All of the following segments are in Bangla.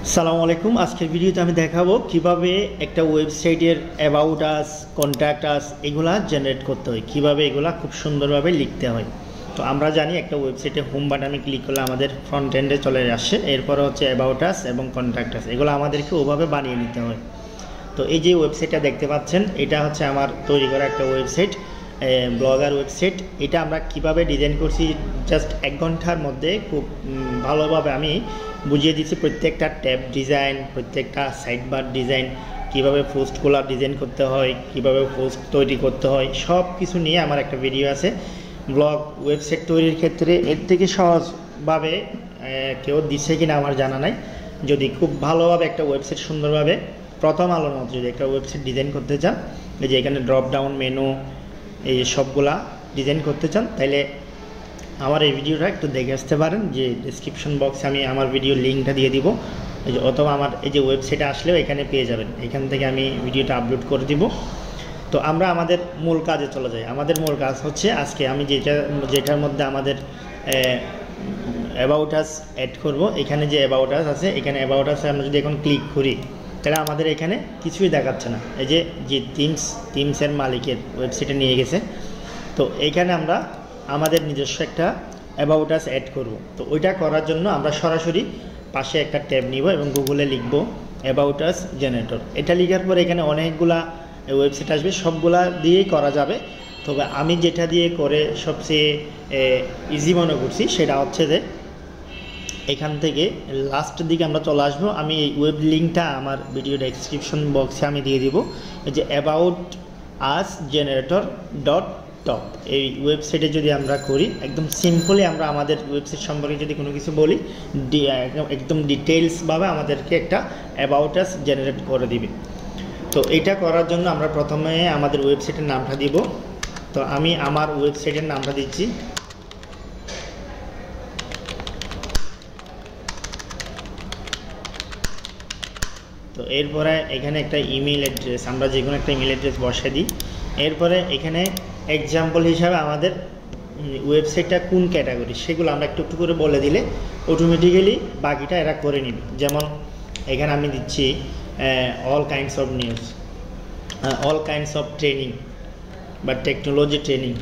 আসসালামু আলাইকুম। আজকের ভিডিওতে আমি দেখাবো কিভাবে একটা ওয়েবসাইটের অ্যাবাউট আস, কন্ট্যাক্ট আস এগুলা জেনারেট করতে হয়, কিভাবে এগুলা খুব সুন্দরভাবে লিখতে হয়। তো আমরা জানি একটা ওয়েবসাইটে হোম বাটনে ক্লিক করলে আমাদের ফ্রন্ট এন্ডে চলে আসে, এরপরে হচ্ছে অ্যাবাউট আস এবং কন্ট্যাক্ট আস, এগুলো আমাদেরকে ওভাবে বানিয়ে নিতে হয়। তো এই যে ওয়েবসাইটটা দেখতে পাচ্ছেন, এটা হচ্ছে আমার তৈরি করা একটা ওয়েবসাইট, ব্লগার ওয়েবসাইট। এটা আমরা কিভাবে ডিজাইন করছি জাস্ট 1 ঘন্টার মধ্যে খুব ভালোভাবে আমি বুঝিয়ে দিচ্ছি। প্রত্যেকটা ট্যাব ডিজাইন, প্রত্যেকটা সাইড বার ডিজাইন, কীভাবে পোস্টগুলো ডিজাইন করতে হয়, কিভাবে পোস্ট তৈরি করতে হয়, সব কিছু নিয়ে আমার একটা ভিডিও আছে। ব্লগ ওয়েবসাইট তৈরির ক্ষেত্রে এর থেকে সহজভাবে কেউ দিচ্ছে কিনা আমার জানা নাই। যদি খুব ভালোভাবে একটা ওয়েবসাইট সুন্দরভাবে প্রথম আলোর মতো যদি একটা ওয়েবসাইট ডিজাইন করতে চান, এই যে এখানে ড্রপ ডাউন মেনু এই সবগুলা ডিজাইন করতে চান, তাইলে আমার এই ভিডিওটা একটু দেখে আসতে পারেন। যে ডেসক্রিপশন বক্সে আমি আমার ভিডিও লিঙ্কটা দিয়ে দিব, অথবা আমার এই যে ওয়েবসাইটে আসলেও এখানে পেয়ে যাবেন। এখান থেকে আমি ভিডিওটা আপলোড করে দিব। তো আমরা আমাদের মূল কাজে চলে যাই। আমাদের মূল কাজ হচ্ছে আজকে আমি যেটার মধ্যে আমাদের অ্যাবাউট আস অ্যাড করব। এখানে যে অ্যাবাউট আস আছে, এখানে অ্যাবাউট আসে আমরা যদি এখন ক্লিক করি তাহলে আমাদের এখানে কিছুই দেখাচ্ছে না। এই যে টিমসের মালিকের ওয়েবসাইটে নিয়ে গেছে। তো এইখানে আমরা আমাদের নিজস্ব একটা অ্যাবাউট আস অ্যাড করব। তো ওইটা করার জন্য আমরা সরাসরি পাশে একটা ট্যাব নিব এবং গুগলে লিখব অ্যাবাউট আস জেনারেটর। এটা লেখার পর এখানে অনেকগুলা ওয়েবসাইট আসবে, সবগুলা দিয়েই করা যাবে। তবে আমি যেটা দিয়ে করে সবচেয়ে ইজি মনে করছি সেটা হচ্ছে যে এখান থেকে লাস্টের দিকে আমরা চলে আসবো। আমি এই ওয়েব লিঙ্কটা আমার ভিডিও ডেসক্রিপশন বক্সে আমি দিয়ে দিব। যে অ্যাবাউট আস জেনারেটর .top এই ওয়েবসাইটে যদি আমরা করি, একদম সিম্পলি আমরা আমাদের ওয়েবসাইট সম্পর্কে যদি কোনো কিছু বলি, একদম ডিটেইলসভাবে আমাদেরকে একটা অ্যাবাউট আস জেনারেট করে দিবে। তো এটা করার জন্য আমরা প্রথমে আমাদের ওয়েবসাইটের নামটা দিব। তো আমি আমার ওয়েবসাইটের নামটা দিচ্ছি। তো এরপরে এখানে একটা ইমেল অ্যাড্রেস, আমরা যে কোনো একটা ইমেল অ্যাড্রেস বসিয়ে দিই। এরপরে এখানে এক্সাম্পল হিসাবে আমাদের ওয়েবসাইটটা কোন ক্যাটাগরি সেগুলো আমরা একটু একটু করে বলে দিলে অটোমেটিক্যালি বাকিটা এরা করে নিবে। যেমন এখানে আমি দিচ্ছি all kinds of news, all kinds of training বা technology training,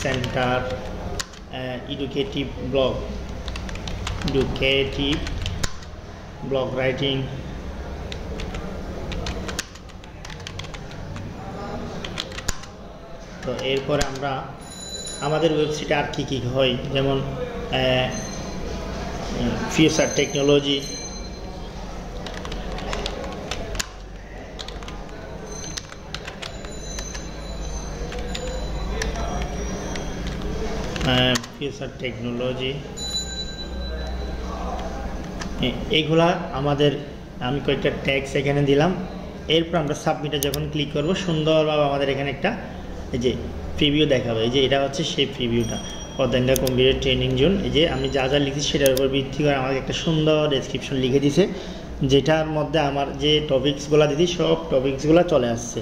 centre, educative blog writing, তো এরপরে আমরা আমাদের ওয়েবসাইটে আর কি হয়, যেমন ফিউচার টেকনোলজি, এইগুলা আমাদের আমি কয়েকটা ট্যাগস এখানে দিলাম। এরপর আমরা সাবমিটে যখন ক্লিক করব, সুন্দরভাবে আমাদের এখানে একটা এই যে প্রিভিউ দেখাবে। এই যে এটা হচ্ছে সেই প্রিভিউটা, পদাঙ্গা কম্পিউটার ট্রেনিং জোন। এই যে আমি যা যা লিখেছি সেটার উপর ভিত্তি করে আমাকে একটা সুন্দর ডেসক্রিপশন লিখে দিছে, যেটার মধ্যে আমার যে টপিকসগুলো দিদি সব টপিকসগুলো চলে আসছে।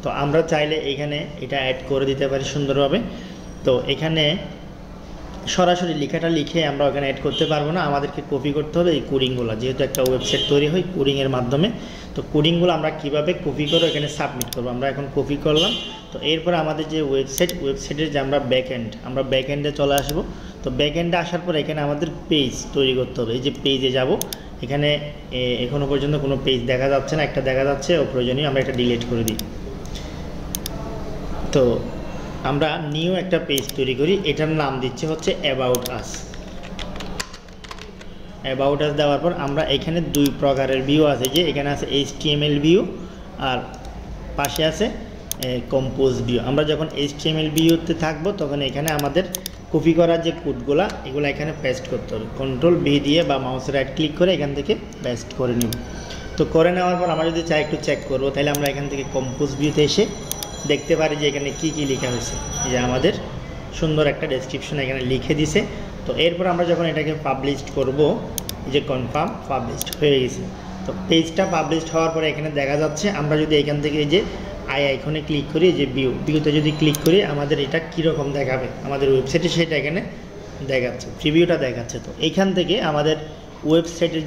তো আমরা চাইলে এখানে এটা অ্যাড করে দিতে পারি সুন্দরভাবে। তো এখানে সরাসরি লেখাটা লিখে আমরা ওখানে অ্যাড করতে পারবো না, আমাদেরকে কপি করতে হবে এই কোডিংগুলো। যেহেতু একটা ওয়েবসাইট তৈরি হয় কোডিংয়ের মাধ্যমে, তো কোডিংগুলো আমরা কিভাবে কপি করে এখানে সাবমিট করবো, আমরা এখন কপি করলাম। তো এরপর আমাদের যে ওয়েবসাইটের যে আমরা ব্যাক এন্ডে চলে আসবো। তো ব্যাক এন্ডে আসার পর এখানে আমাদের পেজ তৈরি করতে হবে। এই যে পেজে যাব, এখানে এখনও পর্যন্ত কোনো পেজ দেখা যাচ্ছে না, একটা দেখা যাচ্ছে, অপ্রয়োজনীয়, আমরা এটা ডিলিট করে দিই। তো আমরা নিউ একটা পেজ তৈরি করি, এটার নাম দিচ্ছে হচ্ছে অ্যাবাউট আস। অ্যাবাউট আস দেওয়ার পর আমরা এখানে 2 প্রকারের ভিউ আছে, যে এখানে আছে HTML ভিউ আর পাশে আছে কম্পোজ ভিউ। আমরা যখন HTML ভিউতে থাকবো তখন এখানে আমাদের কপি করার যে কোডগুলা এগুলো এখানে পেস্ট করতে হবে। Ctrl+V দিয়ে বা মাউসের রাইট ক্লিক করে এখান থেকে পেস্ট করে নিব। তো করে নেওয়ার পর আমরা যদি চাই একটু চেক করবো, তাহলে আমরা এখান থেকে কম্পোজ ভিউতে এসে দেখতে পারি যে এখানে কি কি লেখা হয়েছে। যে আমাদের সুন্দর একটা ডেসক্রিপশন এখানে লিখে দিছে। তো এরপর আমরা যখন এটাকে পাবলিশ করব, যে কনফার্ম পাবলিশড হয়ে গেছে। তো পেজটা পাবলিশড হওয়ার পরে এখানে দেখা যাচ্ছে আমরা যদি এখান থেকে এই যে আই আইকনে ক্লিক করি, যে ভিউতে যদি ক্লিক করি আমাদের এটা কীরকম দেখাবে আমাদের ওয়েবসাইটে, সেটা এখানে দেখাচ্ছে, প্রিভিউটা দেখাচ্ছে। তো এইখান থেকে আমাদের ওয়েবসাইটের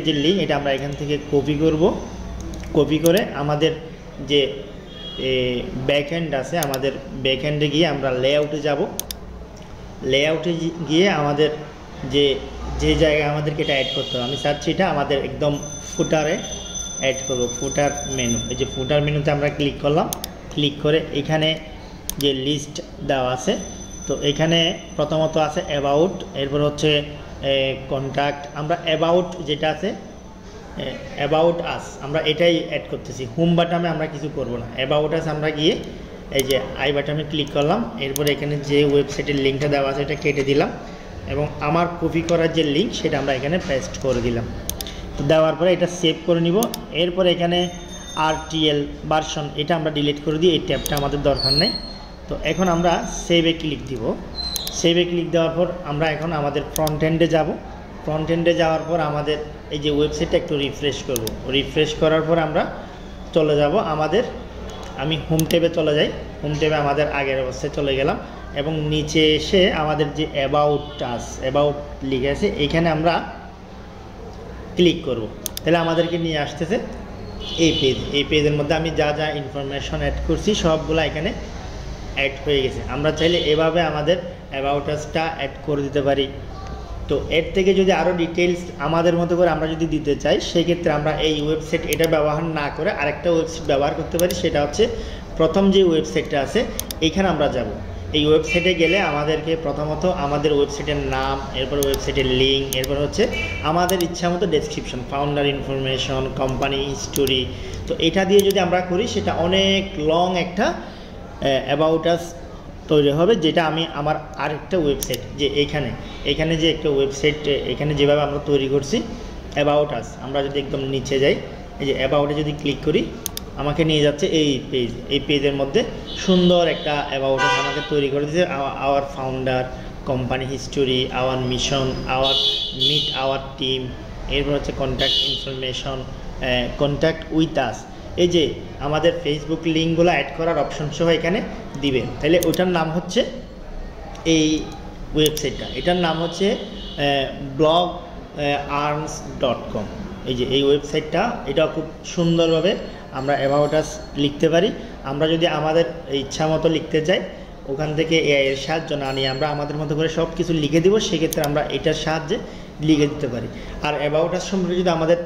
যে লিঙ্ক এটা আমরা এখান থেকে কপি করব। কপি করে আমাদের যে ব্যাকএন্ড আছে, আমাদের ব্যাকএন্ডে গিয়ে আমরা লেআউটে যাব। লেআউটে গিয়ে আমাদের যে জায়গায় আমাদেরকে এটা অ্যাড করতে হবে, আমি চাচ্ছি এটা আমাদের একদম ফুটারে অ্যাড করব, ফুটার মেনু। এই যে ফুটার মেনুতে আমরা ক্লিক করলাম, ক্লিক করে এখানে যে লিস্ট দেওয়া আছে, তো এখানে প্রথমত আছে অ্যাবাউট, এরপর হচ্ছে কন্ট্যাক্ট। আমরা অ্যাবাউট যেটা আছে অ্যাবাউট আস, আমরা এটাই অ্যাড করতেছি। হোম বাটনে আমরা কিছু করব না, অ্যাবাউট আস আমরা গিয়ে এই যে আই বাটনে ক্লিক করলাম, এরপর এখানে যে ওয়েবসাইটের লিঙ্কটা দেওয়া আছে এটা কেটে দিলাম এবং আমার কপি করার যে লিঙ্ক সেটা আমরা এখানে পেস্ট করে দিলাম। তো দেওয়ার পরে এটা সেভ করে নিব। এরপর এখানে RTL ভার্সন এটা আমরা ডিলিট করে দিই, এই ট্যাবটা আমাদের দরকার নেই। তো এখন আমরা সেভে ক্লিক দিব। সেভে ক্লিক দেওয়ার পর আমরা এখন আমাদের ফ্রন্ট এন্ডে যাব। ফ্রন্ট এন্ডে যাওয়ার পর আমাদের এই যে ওয়েবসাইটটা একটু রিফ্রেশ করব। রিফ্রেশ করার পর আমরা চলে যাব আমাদের, আমি হোম ট্যাবে চলে যাই। হোম ট্যাবে আমাদের আগের অবস্থায় চলে গেলাম এবং নিচে এসে আমাদের যে অ্যাবাউট লিখে আছে এখানে আমরা ক্লিক করব। তাহলে আমাদেরকে নিয়ে আসতেছে এই পেজের মধ্যে আমি যা যা ইনফরমেশন অ্যাড করছি সবগুলো এখানে অ্যাড হয়ে গেছে। আমরা চাইলে এভাবে আমাদের অ্যাবাউট আসটা অ্যাড করে দিতে পারি। তো এর থেকে যদি আরও ডিটেলস আমাদের মতো করে আমরা যদি দিতে চাই, সেক্ষেত্রে আমরা এই ওয়েবসাইট এটা ব্যবহার না করে আরেকটা ওয়েবসাইট ব্যবহার করতে পারি। সেটা হচ্ছে প্রথম যে ওয়েবসাইটটা আছে এইখানে আমরা যাব। এই ওয়েবসাইটে গেলে আমাদেরকে প্রথমত আমাদের ওয়েবসাইটের নাম, এরপর ওয়েবসাইটের লিঙ্ক, এরপর হচ্ছে আমাদের ইচ্ছা মতো description, founder information, company history. তো এটা দিয়ে যদি আমরা করি সেটা অনেক লং একটা অ্যাবাউট আস তৈরি হবে, যেটা আমি আমার আরেকটা ওয়েবসাইট যে এখানে যে একটা ওয়েবসাইট এখানে যেভাবে আমরা তৈরি করছি অ্যাবাউট আস, আমরা যদি একদম নিচে যাই, এই যে অ্যাবাউটে যদি ক্লিক করি আমাকে নিয়ে যাচ্ছে এই পেজের মধ্যে সুন্দর একটা অ্যাবাউট আস আমাকে তৈরি করে দিয়েছে। Our founder, company history, our mission, meet our team, এরপর হচ্ছে contact information, contact with us. এই যে আমাদের ফেসবুক লিঙ্কগুলো অ্যাড করার অপশন সহ এখানে দিবেন। তাহলে ওটার নাম হচ্ছে এই ওয়েবসাইটটা, এটার নাম হচ্ছে blogarns.com। এই যে এই ওয়েবসাইটটা, এটা খুব সুন্দরভাবে আমরা অ্যাবাউট আস লিখতে পারি। আমরা যদি আমাদের ইচ্ছা মতো লিখতে চাই, ওখান থেকে এআই এর সাহায্য না নিয়ে আমরা আমাদের মতো করে সব কিছু লিখে দিব, সেক্ষেত্রে আমরা এটার সাহায্যে লিখে দিতে পারি। আর অ্যাবাউট আস সম্পর্কে যদি আমাদের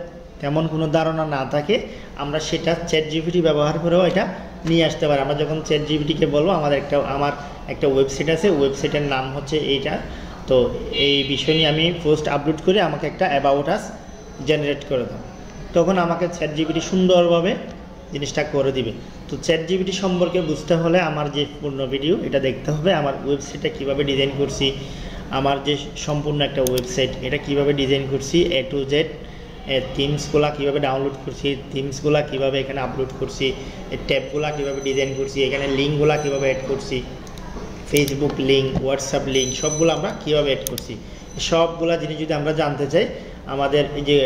তেমন কোনো ধারণা না থাকে, আমরা সেটা চ্যাটজিপিটি ব্যবহার করেও এটা নিয়ে আসতে পারি। আমরা যখন চ্যাটজিপিটিকে বলবো আমার একটা ওয়েবসাইট আছে, ওয়েবসাইটের নাম হচ্ছে এইটা, তো এই বিষয় নিয়ে আমি পোস্ট আপলোড করে আমাকে একটা অ্যাবাউট আস জেনারেট করে দাও, তখন আমাকে চ্যাটজিপিটি সুন্দরভাবে জিনিসটা করে দিবে। তো চ্যাটজিপিটি সম্পর্কে বুঝতে হলে আমার যে পূর্ণ ভিডিও এটা দেখতে হবে, আমার ওয়েবসাইটটা কীভাবে ডিজাইন করছি, আমার যে সম্পূর্ণ একটা ওয়েবসাইট এটা কীভাবে ডিজাইন করছি, A to Z, থিমসগুলো কীভাবে ডাউনলোড করছি, থিমসগুলো কীভাবে এখানে আপলোড করছি, ট্যাবগুলো কীভাবে ডিজাইন করছি, এখানে লিঙ্কগুলো কীভাবে অ্যাড করছি, ফেসবুক লিঙ্ক, হোয়াটসঅ্যাপ লিঙ্ক সবগুলো আমরা কীভাবে অ্যাড করছি, সবগুলো জিনিস যদি আমরা জানতে চাই, আমাদের এই যে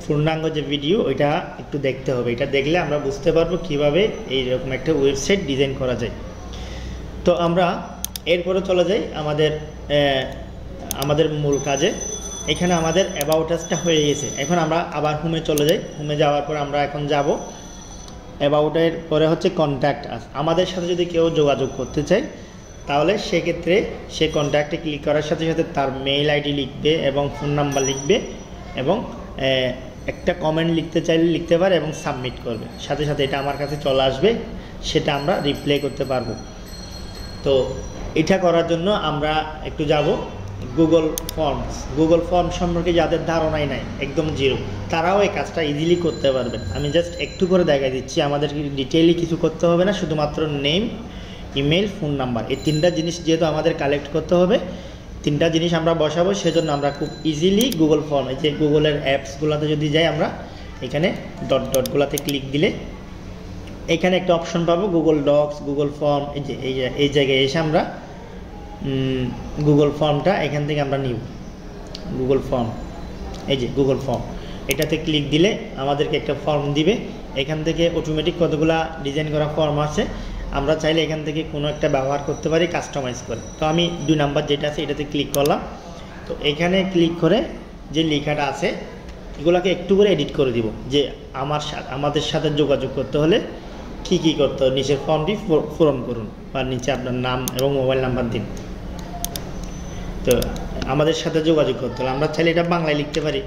পূর্ণাঙ্গ যে ভিডিও ওইটা একটু দেখতে হবে। এটা দেখলে আমরা বুঝতে পারবো কীভাবে এইরকম একটা ওয়েবসাইট ডিজাইন করা যায়। তো আমরা এরপরে চলে যাই আমাদের মূল কাজে। এখানে আমাদের অ্যাবাউট আসটা হয়ে গেছে, এখন আমরা আবার হোমে চলে যাই। হোমে যাওয়ার পর আমরা এখন যাব অ্যাবাউটের পরে হচ্ছে কন্ট্যাক্ট আস। আমাদের সাথে যদি কেউ যোগাযোগ করতে চায় তাহলে সেক্ষেত্রে সে কন্ট্যাক্টে ক্লিক করার সাথে সাথে তার মেইল আইডি লিখবে এবং ফোন নাম্বার লিখবে এবং একটা কমেন্ট লিখতে চাইলে লিখতে পারে এবং সাবমিট করবে, সাথে সাথে এটা আমার কাছে চলে আসবে, সেটা আমরা রিপ্লাই করতে পারবো। তো এটা করার জন্য আমরা একটু যাব গুগল ফর্ম সম্পর্কে যাদের ধারণাই নাই, একদম জিরো, তারাও এই কাজটা ইজিলি করতে পারবেন। আমি জাস্ট একটু করে দেখাই দিচ্ছি, আমাদের ডিটেইলি কিছু করতে হবে না, শুধুমাত্র নেম, ইমেল, ফোন নাম্বার, এই তিনটা জিনিস যেহেতু আমাদের কালেক্ট করতে হবে, তিনটা জিনিস আমরা বসাবো, সেজন্য আমরা খুব ইজিলি গুগল ফর্ম, এই যে গুগলের অ্যাপসগুলোতে যদি যাই আমরা এখানে ডটগুলোতে ক্লিক দিলে এখানে একটা অপশন পাবো গুগল ডক্স, গুগল ফর্ম। এই জায়গায় এসে আমরা গুগল ফর্মটা এখান থেকে আমরা নিব, গুগল ফর্ম, এই যে গুগল ফর্ম, এটাতে ক্লিক দিলে আমাদেরকে একটা ফর্ম দিবে। এখান থেকে অটোমেটিক কতগুলা ডিজাইন করা ফর্ম আছে, আমরা চাইলে এখান থেকে কোনো একটা ব্যবহার করতে পারি কাস্টমাইজ করে। তো আমি 2 নাম্বার যেটা আছে এটাতে ক্লিক করলাম। তো এখানে ক্লিক করে যে লেখাটা আছে এগুলোকে একটু করে এডিট করে দিব, যে আমাদের সাথে যোগাযোগ করতে হলে কী কী করতে হবে, নিচের ফর্মটি পূরণ করুন বা নিচে আপনার নাম এবং মোবাইল নাম্বার দিন। তো আমাদের সাথে যোগাযোগ করতে হলে আমরা চাইলে এটা বাংলায় লিখতে পারি,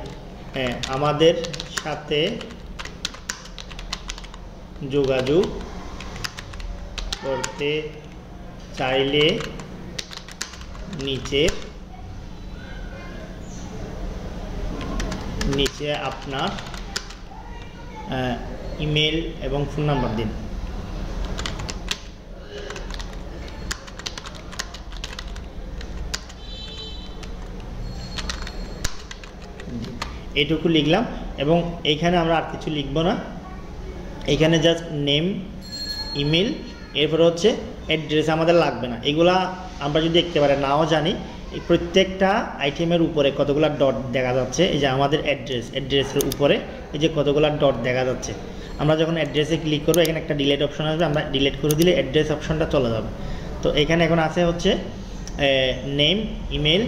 আমাদের সাথে যোগাযোগ করতে চাইলে নিচে আপনার ইমেল এবং ফোন নাম্বার দিন। এটুকু লিখলাম এবং এইখানে আমরা আর কিছু লিখব না, এখানে জাস্ট নেম, ইমেল, এরপরে হচ্ছে অ্যাড্রেস আমাদের লাগবে না। এগুলা আমরা যদি একেবারে নাও জানি, এই প্রত্যেকটা আইটেমের উপরে কতগুলো ডট দেখা যাচ্ছে, এই যে আমাদের অ্যাড্রেসের উপরে এই যে কতগুলো ডট দেখা যাচ্ছে। আমরা যখন অ্যাড্রেসে ক্লিক করবো এখানে একটা ডিলিট অপশন আসবে, আমরা ডিলিট করে দিলে অ্যাড্রেস অপশনটা চলে যাবে। তো এখানে এখন আছে হচ্ছে নেম, ইমেল,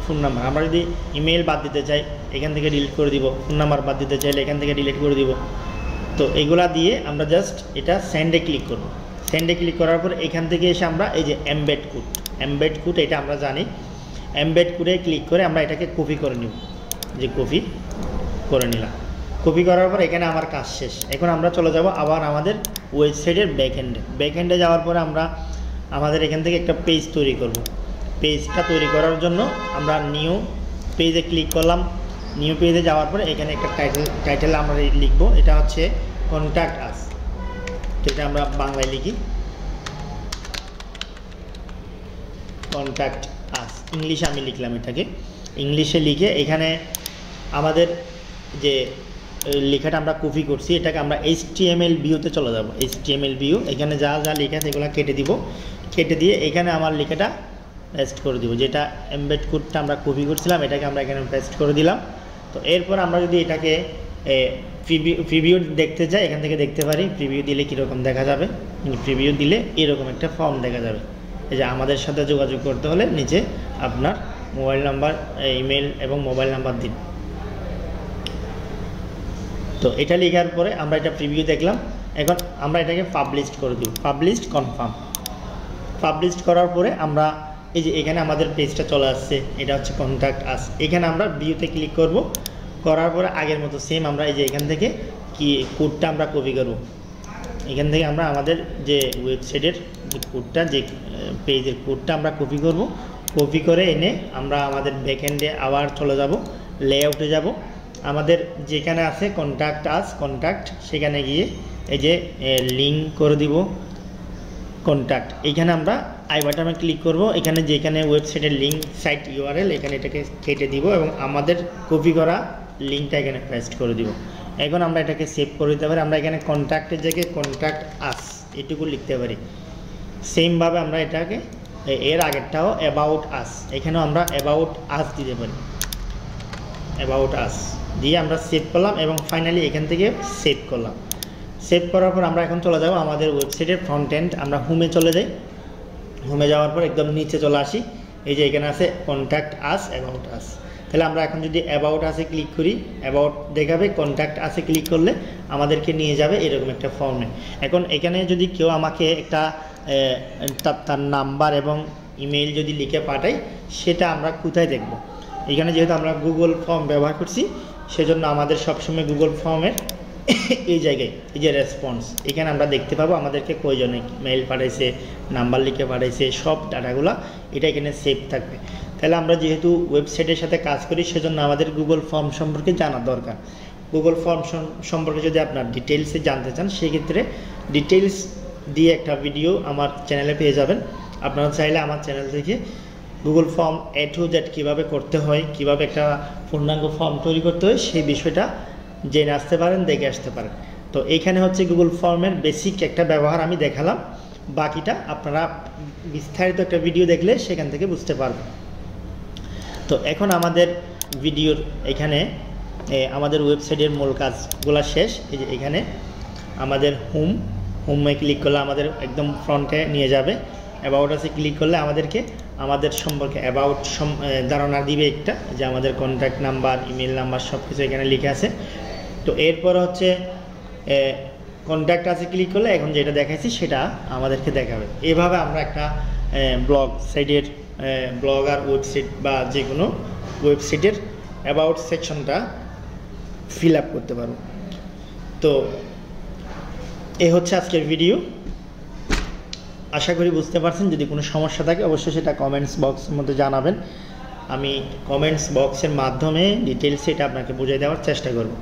ফোন নাম্বার। আমরা যদি ইমেল বাদ দিতে চাই এখান থেকে ডিলিট করে দিব, ফোন নাম্বার বাদ দিতে চাইলে এখান থেকে ডিলিট করে দিব। তো এগুলা দিয়ে আমরা জাস্ট এটা সেন্ডে ক্লিক করব। সেন্ডে ক্লিক করার পর এখান থেকে এসে আমরা এই যে এমবেড কোড এটা আমরা জানি, এমবেড কোডে ক্লিক করে আমরা এটাকে কপি করে নিব, যে কপি করে নিলাম। কপি করার পর এখানে আমার কাজ শেষ। এখন আমরা চলে যাব আবার আমাদের ওয়েবসাইটের ব্যাকএন্ডে যাওয়ার পরে আমরা আমাদের এখান থেকে একটা পেজ তৈরি করব। পেজটা তৈরি করার জন্য আমরা নিউ পেজে ক্লিক করলাম। নিউ পেজে যাওয়ার পরে এখানে একটা টাইটেল আমরা লিখব, এটা হচ্ছে কন্ট্যাক্ট আস। তো এটা আমরা বাংলায় লিখি কন্ট্যাক্ট আস, ইংলিশে আমি লিখলাম এটাকে, ইংলিশে লিখে এখানে আমাদের যে লেখাটা আমরা কপি করছি এটাকে আমরা HTML ভিউতে চলে যাব। HTML ভিউ, এখানে যা যা লেখা আছে এগুলো কেটে দিব, কেটে দিয়ে এখানে আমার লেখাটা পেস্ট করে দিব, যেটা এমবেড কোডটা আমরা কপি করছিলাম এটাকে আমরা এখানে পেস্ট করে দিলাম। তো এরপর আমরা যদি এটাকে প্রিভিউ দেখতে চাই এখান থেকে দেখতে পারি, প্রিভিউ দিলে কীরকম দেখা যাবে। প্রিভিউ দিলে এরকম একটা ফর্ম দেখা যাবে, এই যে আমাদের সাথে যোগাযোগ করতে হলে নিচে আপনার মোবাইল নাম্বার, ইমেল এবং মোবাইল নাম্বার দিন। তো এটা লেখার পরে আমরা এটা প্রিভিউ দেখলাম, এখন আমরা এটাকে পাবলিশড করে দিব, পাবলিশড কনফার্ম। পাবলিশড করার পরে আমরা এই যে এখানে আমাদের পেজটা চলে আসছে, এটা হচ্ছে কন্ট্যাক্ট আস। এখানে আমরা ভিউতে ক্লিক করব, করার পরে আগের মতো সেম আমরা এই যে এখান থেকে কি কোডটা আমরা কপি করব। এখান থেকে আমরা আমাদের যে ওয়েবসাইটের যে কোডটা, যে পেজের কোডটা আমরা কপি করব। কপি করে এনে আমরা আমাদের ব্যাকএন্ডে আবার চলে যাব, লেআউটে যাব। আমাদের যেখানে আছে কন্ট্যাক্ট আস, কন্ট্যাক্ট, সেখানে গিয়ে এই যে লিঙ্ক করে দিব কন্ট্যাক্ট। এইখানে আমরা আই বাটনে ক্লিক করব, এখানে যেখানে ওয়েবসাইটের লিঙ্ক, সাইট ইউআরএল, এখানে এটাকে কেটে দিব এবং আমাদের কপি করা লিঙ্কটা এখানে পেস্ট করে দিব। এখন আমরা এটাকে সেভ করে দিতে পারি। আমরা এখানে কন্ট্যাক্টের জায়গায় কন্ট্যাক্ট আস এটুকু লিখতে পারি। সেমভাবে আমরা এটাকে এর আগেরটাও অ্যাবাউট আস, এখানেও আমরা অ্যাবাউট আস দিতে পারি। অ্যাবাউট আস দিয়ে আমরা সেভ করলাম এবং ফাইনালি এখান থেকে সেভ করলাম। সেভ করার পর আমরা এখন চলে যাব আমাদের ওয়েবসাইটের ফ্রন্ট এন্ড। আমরা হোমে চলে যাই, হোমে যাওয়ার পর একদম নিচে চলে আসি, এই যে এখানে আছে কন্ট্যাক্ট আস, অ্যাবাউট আস। তাহলে আমরা এখন যদি অ্যাবাউট আসে ক্লিক করি, অ্যাবাউট দেখাবে, কন্ট্যাক্ট আসে ক্লিক করলে আমাদেরকে নিয়ে যাবে এরকম একটা ফর্মে। এখন এখানে যদি কেউ আমাকে একটা তার নাম্বার এবং ইমেল যদি লিখে পাঠাই, সেটা আমরা কোথায় দেখব? এখানে যেহেতু আমরা গুগল ফর্ম ব্যবহার করছি, সেজন্য আমাদের সবসময় গুগল ফর্মের এই জায়গায় এই যে রেসপন্স, এখানে আমরা দেখতে পাবো আমাদেরকে কয়জনে মেইল পাঠাইছে, নাম্বার লিখে পাঠাইছে, সব ডাটাগুলো এটা এখানে সেভ থাকবে। তাহলে আমরা যেহেতু ওয়েবসাইটের সাথে কাজ করি, সেজন্য আমাদের গুগল ফর্ম সম্পর্কে জানা দরকার। গুগল ফর্ম সম্পর্কে যদি আপনার ডিটেলসে জানতে চান, সেক্ষেত্রে ডিটেলস দিয়ে একটা ভিডিও আমার চ্যানেলে পেয়ে যাবেন। আপনারা চাইলে আমার চ্যানেল থেকে Google form A to Z কীভাবে করতে হয়, কীভাবে একটা পূর্ণাঙ্গ ফর্ম তৈরি করতে হয়, সেই বিষয়টা জেনে আসতে পারেন, দেখে আসতে পারেন। তো এইখানে হচ্ছে গুগল ফর্মের বেসিক একটা ব্যবহার আমি দেখালাম, বাকিটা আপনারা বিস্তারিত একটা ভিডিও দেখলে সেখান থেকে বুঝতে পারবেন। তো এখন আমাদের ভিডিওর এখানে আমাদের ওয়েবসাইটের মূল কাজগুলো শেষ। এই যে এখানে আমাদের হোমে ক্লিক করলে আমাদের একদম ফ্রন্টে নিয়ে যাবে। অ্যাবাউট আসে ক্লিক করলে আমাদেরকে আমাদের সম্পর্কে অ্যাবাউট ধারণা দিবে একটা, যে আমাদের কন্ট্যাক্ট নাম্বার, ইমেল নাম্বার সব কিছু এখানে লিখে আছে। তো এরপর হচ্ছে কন্ট্যাক্ট আছে ক্লিক করলে এখন যেটা দেখাইছি সেটা আমাদেরকে দেখাবে। এভাবে আমরা একটা ব্লগ সাইটের ব্লগ আর ওয়েবসাইট বা যে কোনো ওয়েবসাইটের অ্যাবাউট সেকশনটা ফিল আপ করতে পারবো। তো এই হচ্ছে আজকের ভিডিও, আশা করি বুঝতে পারছেন। যদি কোনো সমস্যা থাকে অবশ্যই সেটা কমেন্টস বক্সের মধ্যে জানাবেন, আমি কমেন্টস বক্সের মাধ্যমে ডিটেলস এটা আপনাকে বুঝিয়ে দেওয়ার চেষ্টা করব।